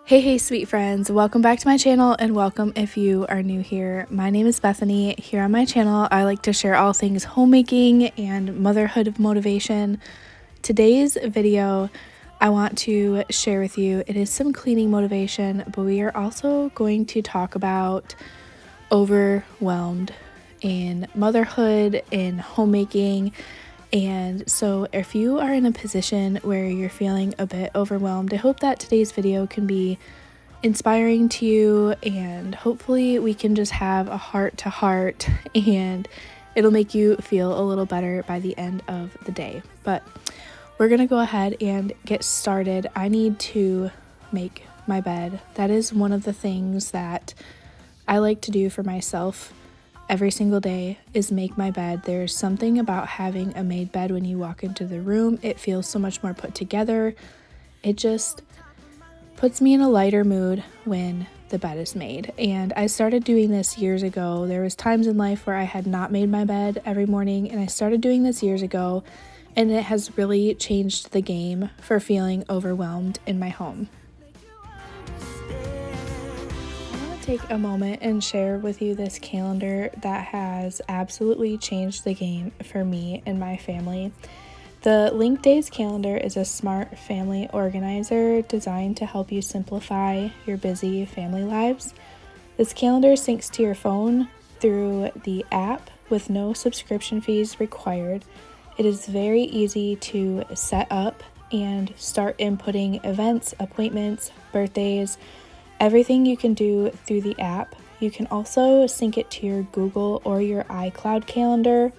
Hey sweet friends, welcome back to my channel and welcome if you are new here. My name is Bethany. Here on my channel I like to share all things homemaking and motherhood motivation. Today's video I want to share with you, it is some cleaning motivation, but we are also going to talk about overwhelmed in motherhood, in homemaking. And so if you are in a position where you're feeling a bit overwhelmed, I hope that today's video can be inspiring to you, and hopefully we can just have a heart to heart and it'll make you feel a little better by the end of the day. But we're gonna go ahead and get started. I need to make my bed. That is one of the things that I like to do for myself every single day, is make my bed. There's something about having a made bed when you walk into the room. It feels so much more put together. It just puts me in a lighter mood when the bed is made. And I started doing this years ago. There was times in life where I had not made my bed every morning, and I started doing this years ago, and it has really changed the game for feeling overwhelmed in my home. Take a moment and share with you this calendar that has absolutely changed the game for me and my family. The Linkdaze Calendar is a smart family organizer designed to help you simplify your busy family lives. This calendar syncs to your phone through the app with no subscription fees required. It is very easy to set up and start inputting events, appointments, birthdays, everything you can do through the app. You can also sync it to your Google or your iCloud calendar,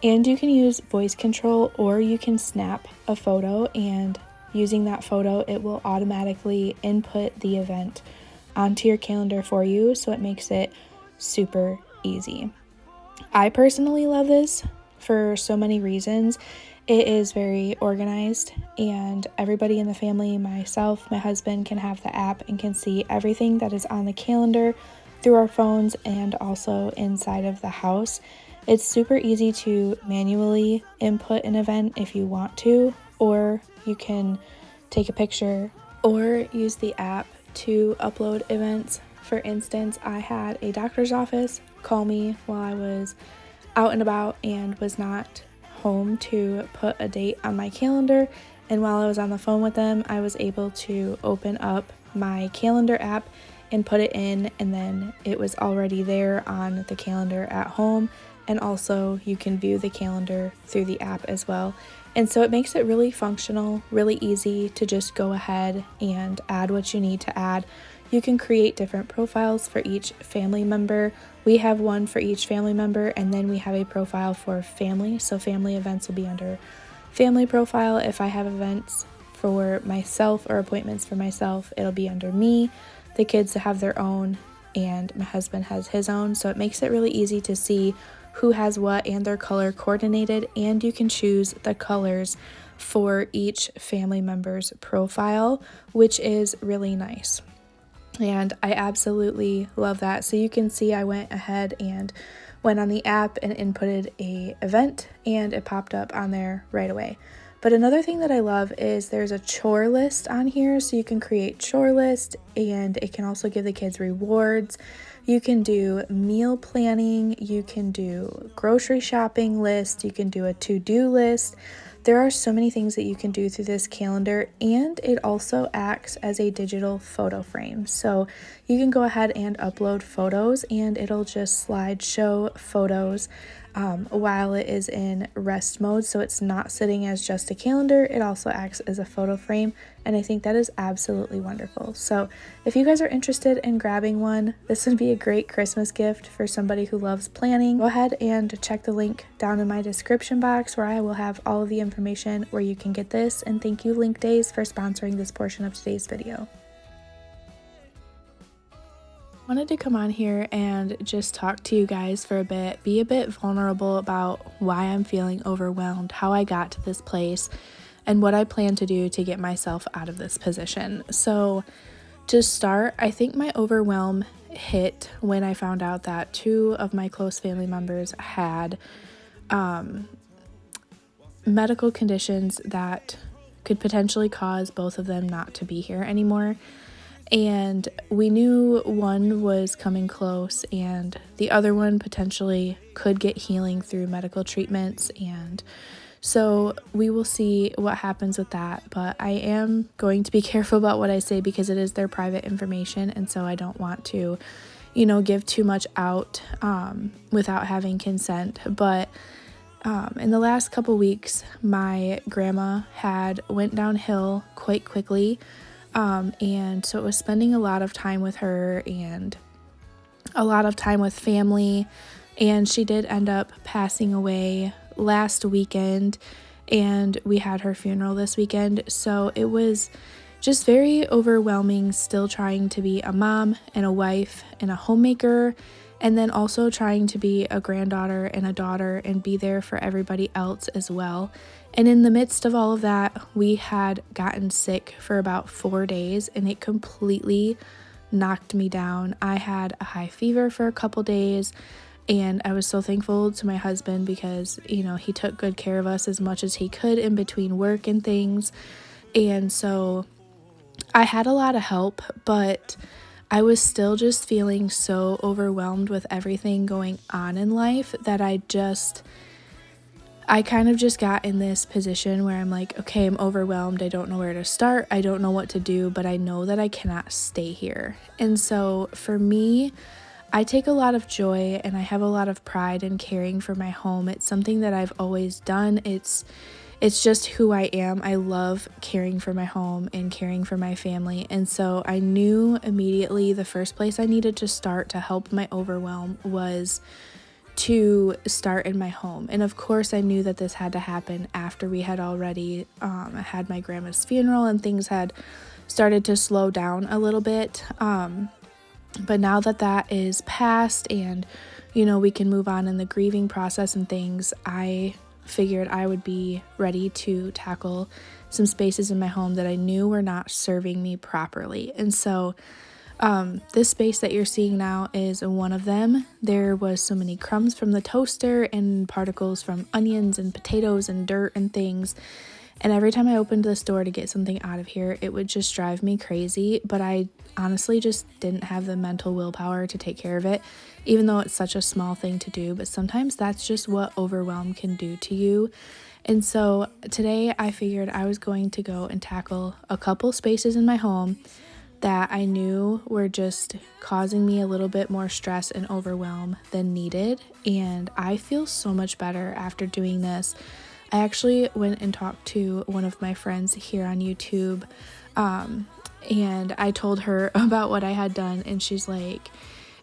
and you can use voice control, or you can snap a photo, and using that photo it will automatically input the event onto your calendar for you, so it makes it super easy. I personally love this for so many reasons. It is very organized, and everybody in the family, myself, my husband, can have the app and can see everything that is on the calendar through our phones and also inside of the house. It's super easy to manually input an event if you want to, or you can take a picture or use the app to upload events. For instance, I had a doctor's office call me while I was out and about and was not home to put a date on my calendar, and while I was on the phone with them I was able to open up my calendar app and put it in, and then it was already there on the calendar at home, and also you can view the calendar through the app as well. And so it makes it really functional, really easy to just go ahead and add what you need to add. You can create different profiles for each family member. We have one for each family member, and then we have a profile for family. So family events will be under family profile. If I have events for myself or appointments for myself, it'll be under me. The kids have their own, and my husband has his own. So it makes it really easy to see who has what, and their color coordinated, and you can choose the colors for each family member's profile, which is really nice. And I absolutely love that. So you can see I went ahead and went on the app and inputted a event, and it popped up on there right away. But another thing that I love is there's a chore list on here, so you can create chore list, and it can also give the kids rewards. You can do meal planning, you can do grocery shopping list, you can do a to-do list. There are so many things that you can do through this calendar, and it also acts as a digital photo frame. So you can go ahead and upload photos, and it'll just slideshow photos while it is in rest mode. So it's not sitting as just a calendar, it also acts as a photo frame, and I think that is absolutely wonderful. So if you guys are interested in grabbing one, this would be a great Christmas gift for somebody who loves planning. Go ahead and check the link down in my description box, where I will have all of the information where you can get this. And thank you Linkdaze for sponsoring this portion of today's video. Wanted to come on here and just talk to you guys for a bit, be a bit vulnerable about why I'm feeling overwhelmed, how I got to this place, and what I plan to do to get myself out of this position. So to start, I think my overwhelm hit when I found out that two of my close family members had medical conditions that could potentially cause both of them not to be here anymore. And we knew one was coming close and the other one potentially could get healing through medical treatments. And so we will see what happens with that. But I am going to be careful about what I say because it is their private information. And so I don't want to, give too much out without having consent. But in the last couple weeks, my grandma had went downhill quite quickly. And so it was spending a lot of time with her and a lot of time with family. And she did end up passing away last weekend, and we had her funeral this weekend. So it was just very overwhelming, still trying to be a mom and a wife and a homemaker, and then also trying to be a granddaughter and a daughter and be there for everybody else as well. And in the midst of all of that, we had gotten sick for about 4 days, and it completely knocked me down. I had a high fever for a couple days, and I was so thankful to my husband because, he took good care of us as much as he could in between work and things. And so I had a lot of help, but I was still just feeling so overwhelmed with everything going on in life that I kind of just got in this position where I'm like, okay, I'm overwhelmed. I don't know where to start. I don't know what to do, but I know that I cannot stay here. And so for me, I take a lot of joy and I have a lot of pride in caring for my home. It's something that I've always done. It's just who I am. I love caring for my home and caring for my family. And so I knew immediately the first place I needed to start to help my overwhelm was to start in my home. And of course, I knew that this had to happen after we had already had my grandma's funeral and things had started to slow down a little bit. But now that is past and, we can move on in the grieving process and things, I figured I would be ready to tackle some spaces in my home that I knew were not serving me properly. And so this space that you're seeing now is one of them. There was so many crumbs from the toaster and particles from onions and potatoes and dirt and things. And every time I opened this door to get something out of here, it would just drive me crazy. But I honestly just didn't have the mental willpower to take care of it, even though it's such a small thing to do. But sometimes that's just what overwhelm can do to you. And so today I figured I was going to go and tackle a couple spaces in my home that I knew were just causing me a little bit more stress and overwhelm than needed. And I feel so much better after doing this. I actually went and talked to one of my friends here on YouTube, and I told her about what I had done, and she's like,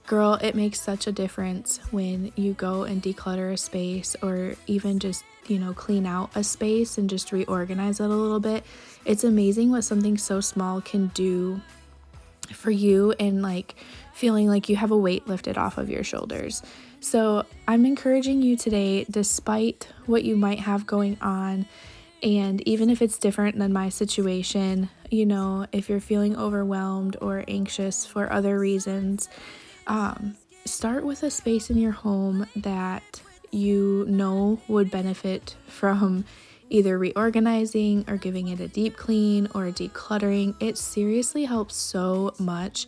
girl, it makes such a difference when you go and declutter a space or even just, clean out a space and just reorganize it a little bit. It's amazing what something so small can do for you and feeling like you have a weight lifted off of your shoulders. So I'm encouraging you today, despite what you might have going on, and even if it's different than my situation, if you're feeling overwhelmed or anxious for other reasons, start with a space in your home that would benefit from either reorganizing or giving it a deep clean or a decluttering. It seriously helps so much.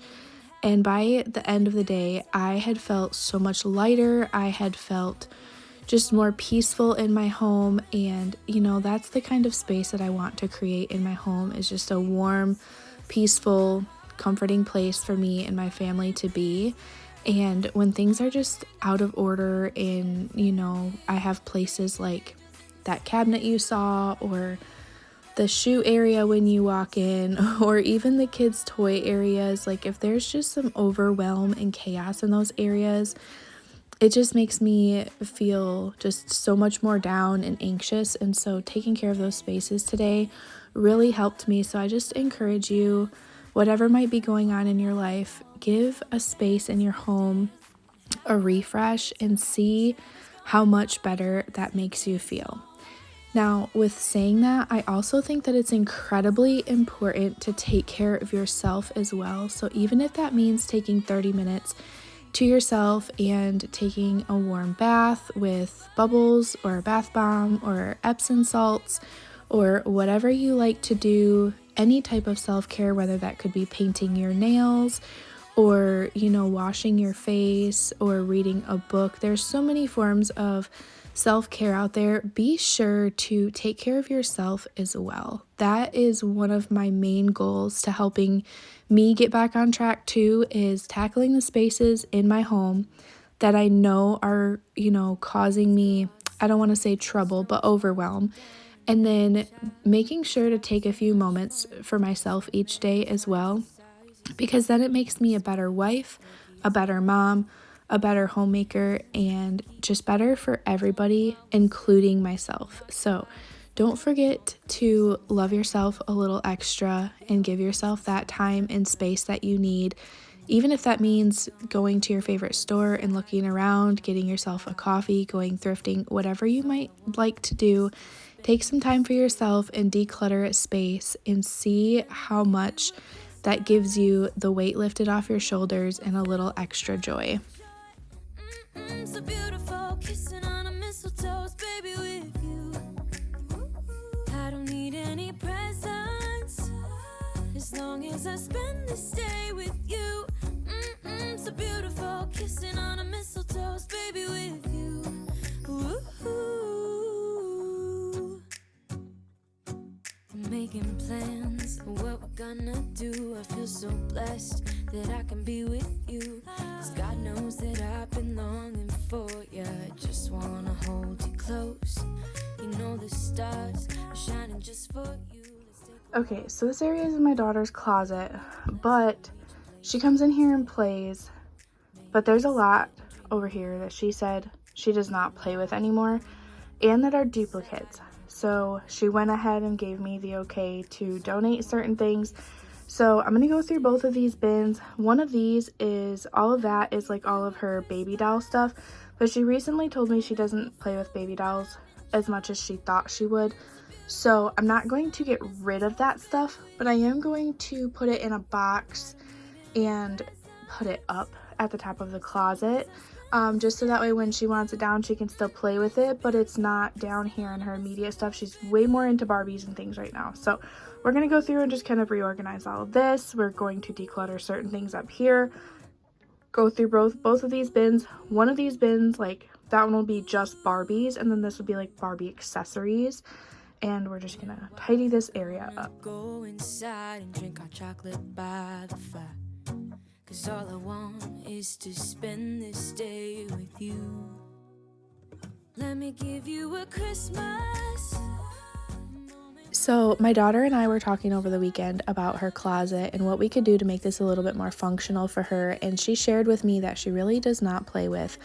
And by the end of the day, I had felt so much lighter. I had felt just more peaceful in my home. And, that's the kind of space that I want to create in my home, is just a warm, peaceful, comforting place for me and my family to be. And when things are just out of order and, I have places like that cabinet you saw, or the shoe area when you walk in, or even the kids' toy areas, if there's just some overwhelm and chaos in those areas, it just makes me feel just so much more down and anxious. And so taking care of those spaces today really helped me. So I just encourage you, whatever might be going on in your life, give a space in your home a refresh and see how much better that makes you feel. Now, with saying that, I also think that it's incredibly important to take care of yourself as well. So even if that means taking 30 minutes to yourself and taking a warm bath with bubbles or a bath bomb or Epsom salts or whatever you like to do any type of self-care, whether that could be painting your nails or, washing your face or reading a book. There's so many forms of self-care out there. Be sure to take care of yourself as well. That is one of my main goals to helping me get back on track too, is tackling the spaces in my home that I know are, causing me, I don't want to say trouble, but overwhelm. And then making sure to take a few moments for myself each day as well, because then it makes me a better wife, a better mom, a better homemaker, and just better for everybody, including myself. So don't forget to love yourself a little extra and give yourself that time and space that you need. Even if that means going to your favorite store and looking around, getting yourself a coffee, going thrifting, whatever you might like to do, take some time for yourself and declutter a space and see how much that gives you the weight lifted off your shoulders and a little extra joy. So beautiful, kissing on a mistletoe, baby, with you. I don't need any presents as long as I spend this day with you. So beautiful, kissing on a mistletoe, baby, with you. Ooh. I'm making plans for what we're gonna do. I feel so blessed that I can be with you. 'Cause God knows that I've been longing for you. I just wanna hold you close. You know the stars are shining just for you. Okay, so this area is in my daughter's closet, but she comes in here and plays, but there's a lot over here that she said she does not play with anymore and that are duplicates. So she went ahead and gave me the okay to donate certain things. So I'm going to go through both of these bins. One of these is, all of that is like all of her baby doll stuff, but she recently told me she doesn't play with baby dolls as much as she thought she would. So I'm not going to get rid of that stuff, but I am going to put it in a box and put it up at the top of the closet, just so that way when she wants it down, she can still play with it, but it's not down here in her immediate stuff. She's way more into Barbies and things right now. So we're going to go through and just kind of reorganize all of this. We're going to declutter certain things up here, go through both of these bins. One of these bins, like that one will be just Barbies, and then this will be like Barbie accessories. And we're just gonna tidy this area up. Go inside and drink our chocolate by the fire. 'Cause all I want is to spend this day with you. Let me give you a Christmas. So my daughter and I were talking over the weekend about her closet and what we could do to make this a little bit more functional for her. And she shared with me that she really does not play with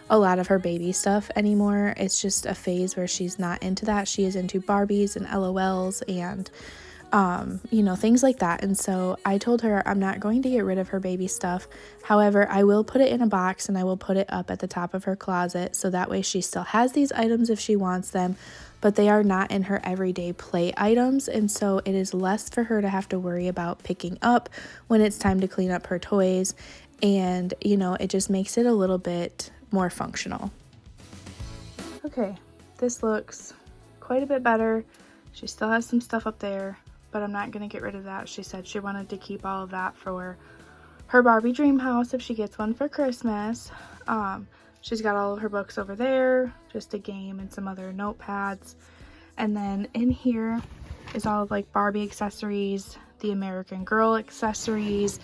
a lot of her baby stuff anymore. It's just a phase where she's not into that. She is into Barbies and LOLs and things like that. And so I told her I'm not going to get rid of her baby stuff. However, I will put it in a box and I will put it up at the top of her closet, so that way she still has these items if she wants them, but they are not in her everyday play items. And so it is less for her to have to worry about picking up when it's time to clean up her toys. And, it just makes it a little bit more functional. Okay, this looks quite a bit better. She still has some stuff up there, but I'm not going to get rid of that. She said she wanted to keep all of that for her Barbie dream house if she gets one for Christmas. She's got all of her books over there, just a game and some other notepads. And then in here is all of like Barbie accessories, the American Girl accessories.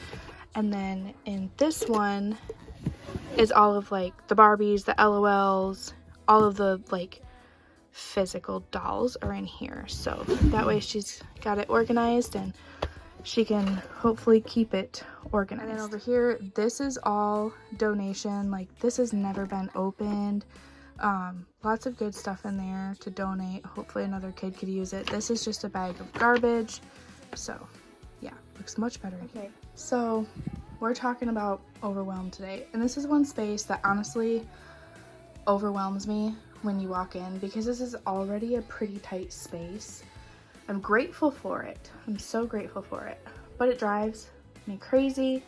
And then in this one is all of like the Barbies, the LOLs, all of the like physical dolls are in here. So that way she's got it organized and she can hopefully keep it organized. And then over here, this is all donation. Like, this has never been opened. Lots of good stuff in there to donate. Hopefully another kid could use it. This is just a bag of garbage. So yeah, looks much better. Okay, so we're talking about Overwhelm today. And this is one space that honestly overwhelms me when you walk in, because this is already a pretty tight space. I'm grateful for it. I'm so grateful for it. But it drives me crazy.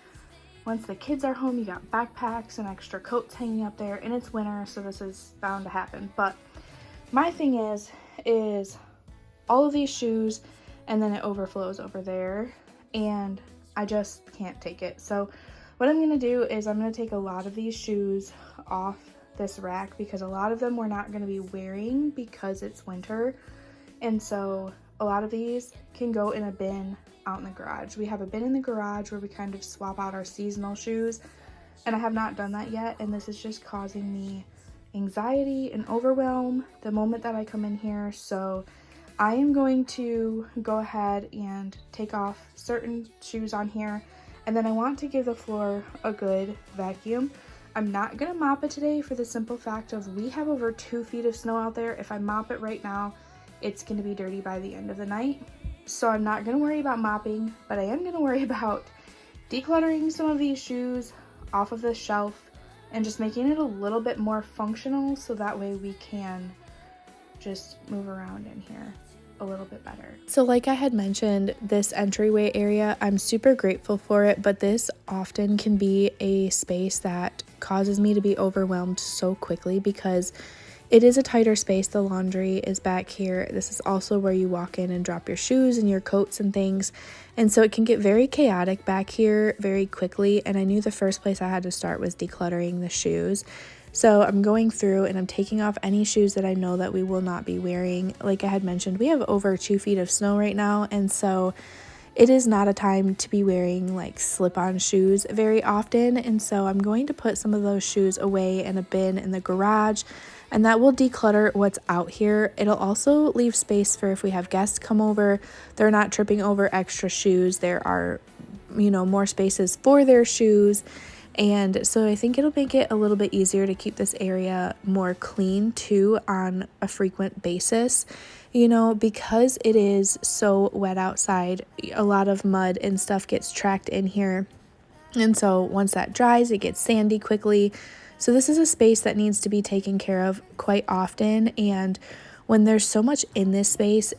Once the kids are home, you got backpacks and extra coats hanging up there, and it's winter, so this is bound to happen. But my thing is all of these shoes and then it overflows over there, and I just can't take it. So what I'm gonna do is I'm gonna take a lot of these shoes off this rack because a lot of them we're not gonna be wearing because it's winter. And so a lot of these can go in a bin out in the garage. We have a bin in the garage where we kind of swap out our seasonal shoes, and I have not done that yet, and this is just causing me anxiety and overwhelm the moment that I come in here. So I am going to go ahead and take off certain shoes on here, and then I want to give the floor a good vacuum. I'm not gonna mop it today for the simple fact of we have over 2 feet of snow out there. If I mop it right now, it's gonna be dirty by the end of the night. So I'm not gonna worry about mopping, but I am gonna worry about decluttering some of these shoes off of this shelf and just making it a little bit more functional so that way we can just move around in here a little bit better. So like I had mentioned, this entryway area, I'm super grateful for it, but this often can be a space that causes me to be overwhelmed so quickly because it is a tighter space. The laundry is back here. This is also where you walk in and drop your shoes and your coats and things. And so it can get very chaotic back here very quickly. And I knew the first place I had to start was decluttering the shoes. So I'm going through and I'm taking off any shoes that I know that we will not be wearing. Like I had mentioned, we have over 2 feet of snow right now. And so it is not a time to be wearing like slip-on shoes very often. And so I'm going to put some of those shoes away in a bin in the garage, and that will declutter what's out here. It'll also leave space for if we have guests come over, they're not tripping over extra shoes. There are, more spaces for their shoes. And so I think it'll make it a little bit easier to keep this area more clean too on a frequent basis. Because it is so wet outside, a lot of mud and stuff gets tracked in here. And so once that dries, it gets sandy quickly. So this is a space that needs to be taken care of quite often. And when there's so much in this space,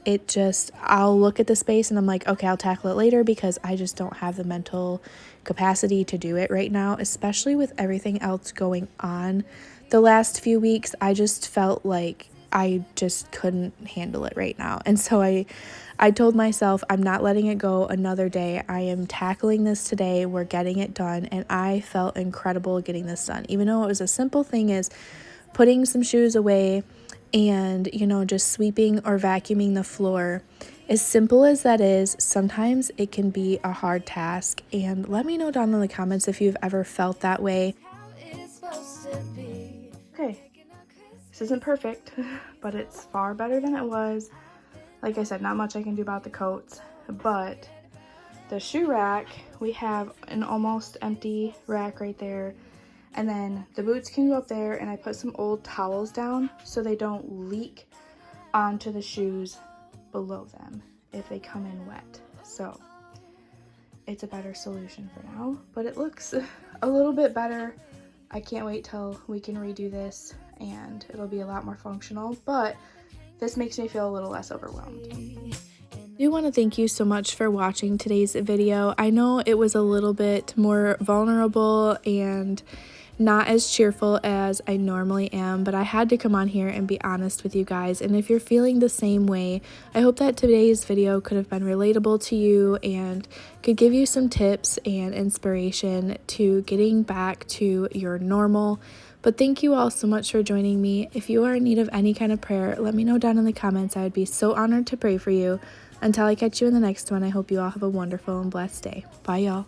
I'll look at the space and I'm like, okay, I'll tackle it later because I just don't have the mental capacity to do it right now, especially with everything else going on. The last few weeks, I just felt like I just couldn't handle it right now. And so I told myself, I'm not letting it go another day. I am tackling this today. We're getting it done. And I felt incredible getting this done. Even though it was a simple thing as putting some shoes away and, just sweeping or vacuuming the floor. As simple as that is, sometimes it can be a hard task. And let me know down in the comments if you've ever felt that way. Okay. This isn't perfect, but it's far better than it was. Like I said, not much I can do about the coats, but the shoe rack, we have an almost empty rack right there. And then the boots can go up there, and I put some old towels down so they don't leak onto the shoes below them if they come in wet. So it's a better solution for now, but it looks a little bit better. I can't wait till we can redo this and it'll be a lot more functional, but this makes me feel a little less overwhelmed. I do want to thank you so much for watching today's video. I know it was a little bit more vulnerable and not as cheerful as I normally am, but I had to come on here and be honest with you guys. And if you're feeling the same way, I hope that today's video could have been relatable to you and could give you some tips and inspiration to getting back to your normal. But thank you all so much for joining me. If you are in need of any kind of prayer, let me know down in the comments. I would be so honored to pray for you. Until I catch you in the next one, I hope you all have a wonderful and blessed day. Bye, y'all.